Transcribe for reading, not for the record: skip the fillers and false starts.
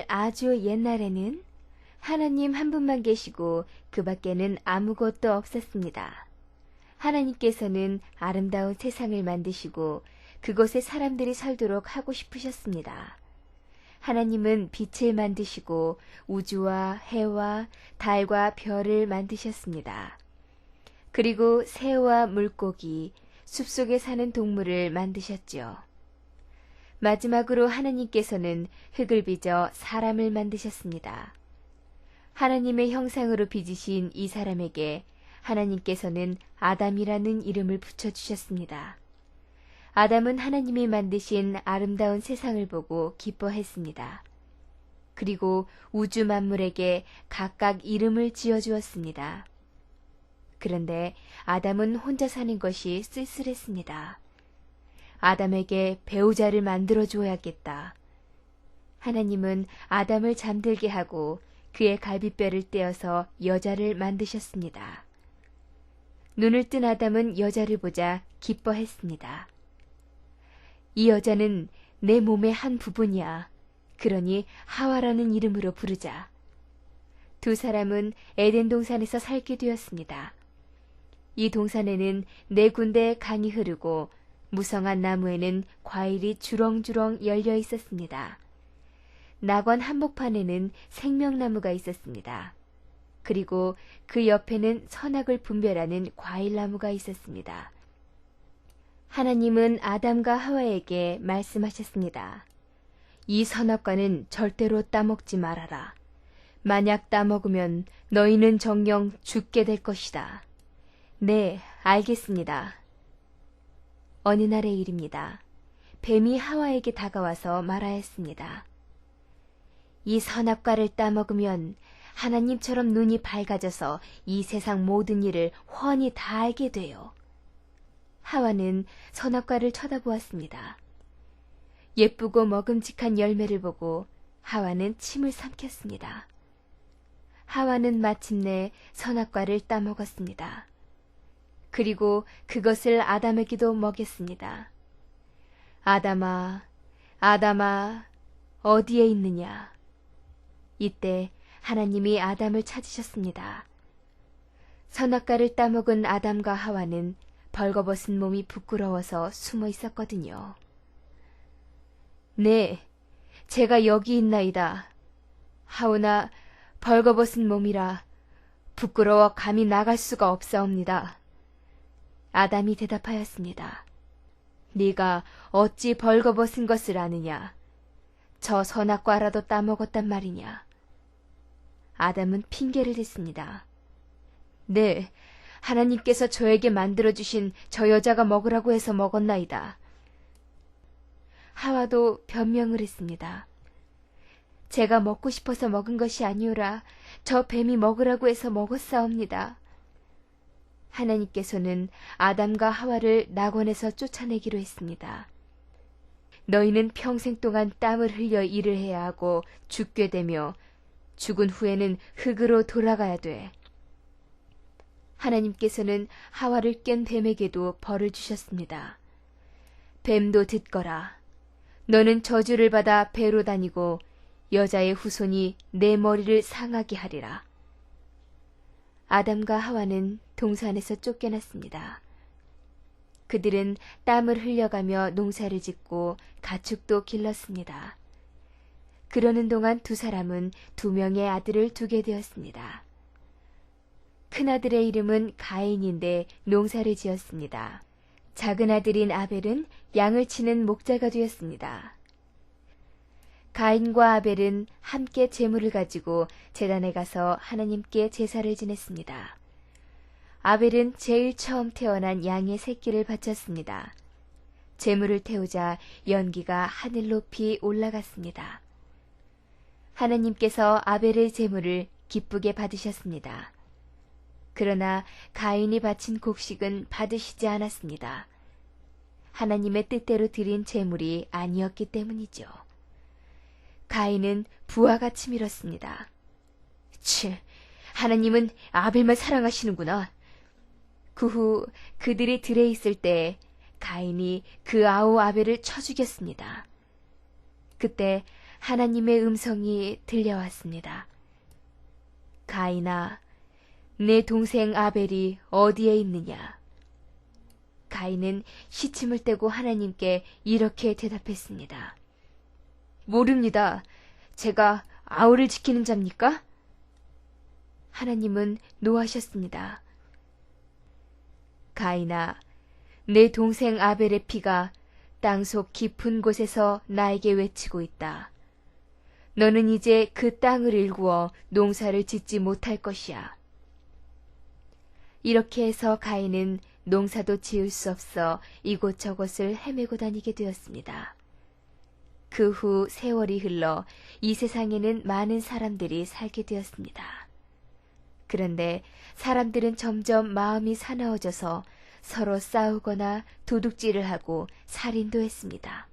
아주 옛날에는 하나님 한 분만 계시고 그 밖에는 아무것도 없었습니다. 하나님께서는 아름다운 세상을 만드시고 그곳에 사람들이 살도록 하고 싶으셨습니다. 하나님은 빛을 만드시고 우주와 해와 달과 별을 만드셨습니다. 그리고 새와 물고기, 숲속에 사는 동물을 만드셨죠. 마지막으로 하나님께서는 흙을 빚어 사람을 만드셨습니다. 하나님의 형상으로 빚으신 이 사람에게 하나님께서는 아담이라는 이름을 붙여주셨습니다. 아담은 하나님이 만드신 아름다운 세상을 보고 기뻐했습니다. 그리고 우주 만물에게 각각 이름을 지어주었습니다. 그런데 아담은 혼자 사는 것이 쓸쓸했습니다. 아담에게 배우자를 만들어줘야겠다. 하나님은 아담을 잠들게 하고 그의 갈비뼈를 떼어서 여자를 만드셨습니다. 눈을 뜬 아담은 여자를 보자 기뻐했습니다. 이 여자는 내 몸의 한 부분이야. 그러니 하와라는 이름으로 부르자. 두 사람은 에덴 동산에서 살게 되었습니다. 이 동산에는 4군데의 강이 흐르고 무성한 나무에는 과일이 주렁주렁 열려 있었습니다. 낙원 한복판에는 생명나무가 있었습니다. 그리고 그 옆에는 선악을 분별하는 과일나무가 있었습니다. 하나님은 아담과 하와에게 말씀하셨습니다. 이 선악과는 절대로 따먹지 말아라. 만약 따먹으면 너희는 정녕 죽게 될 것이다. 네, 알겠습니다. 어느 날의 일입니다. 뱀이 하와에게 다가와서 말하였습니다. 이 선악과를 따먹으면 하나님처럼 눈이 밝아져서 이 세상 모든 일을 훤히 다 알게 돼요. 하와는 선악과를 쳐다보았습니다. 예쁘고 먹음직한 열매를 보고 하와는 침을 삼켰습니다. 하와는 마침내 선악과를 따먹었습니다. 그리고 그것을 아담에게도 먹였습니다. 아담아, 아담아, 어디에 있느냐? 이때 하나님이 아담을 찾으셨습니다. 선악과를 따먹은 아담과 하와는 벌거벗은 몸이 부끄러워서 숨어 있었거든요. 네, 제가 여기 있나이다. 하오나 벌거벗은 몸이라 부끄러워 감히 나갈 수가 없사옵니다. 아담이 대답하였습니다. 네가 어찌 벌거벗은 것을 아느냐? 저 선악과라도 따먹었단 말이냐? 아담은 핑계를 댔습니다. 네, 하나님께서 저에게 만들어주신 저 여자가 먹으라고 해서 먹었나이다. 하와도 변명을 했습니다. 제가 먹고 싶어서 먹은 것이 아니오라 저 뱀이 먹으라고 해서 먹었사옵니다. 하나님께서는 아담과 하와를 낙원에서 쫓아내기로 했습니다. 너희는 평생 동안 땀을 흘려 일을 해야 하고 죽게 되며 죽은 후에는 흙으로 돌아가야 돼. 하나님께서는 하와를 깬 뱀에게도 벌을 주셨습니다. 뱀도 듣거라. 너는 저주를 받아 배로 다니고 여자의 후손이 내 머리를 상하게 하리라. 아담과 하와는 동산에서 쫓겨났습니다. 그들은 땀을 흘려가며 농사를 짓고 가축도 길렀습니다. 그러는 동안 두 사람은 2명의 아들을 두게 되었습니다. 큰아들의 이름은 가인인데 농사를 지었습니다. 작은 아들인 아벨은 양을 치는 목자가 되었습니다. 가인과 아벨은 함께 제물을 가지고 제단에 가서 하나님께 제사를 지냈습니다. 아벨은 제일 처음 태어난 양의 새끼를 바쳤습니다. 제물을 태우자 연기가 하늘 높이 올라갔습니다. 하나님께서 아벨의 제물을 기쁘게 받으셨습니다. 그러나 가인이 바친 곡식은 받으시지 않았습니다. 하나님의 뜻대로 드린 제물이 아니었기 때문이죠. 가인은 부하같이 밀었습니다. 하나님은 아벨만 사랑하시는구나. 그 후 그들이 들에 있을 때 가인이 그 아우 아벨을 쳐 죽였습니다. 그때 하나님의 음성이 들려왔습니다. 가인아, 내 동생 아벨이 어디에 있느냐? 가인은 시침을 떼고 하나님께 이렇게 대답했습니다. 모릅니다. 제가 아우를 지키는 자입니까? 하나님은 노하셨습니다. 가인아, 내 동생 아벨의 피가 땅속 깊은 곳에서 나에게 외치고 있다. 너는 이제 그 땅을 일구어 농사를 짓지 못할 것이야. 이렇게 해서 가인은 농사도 지을 수 없어 이곳저곳을 헤매고 다니게 되었습니다. 그 후 세월이 흘러 이 세상에는 많은 사람들이 살게 되었습니다. 그런데 사람들은 점점 마음이 사나워져서 서로 싸우거나 도둑질을 하고 살인도 했습니다.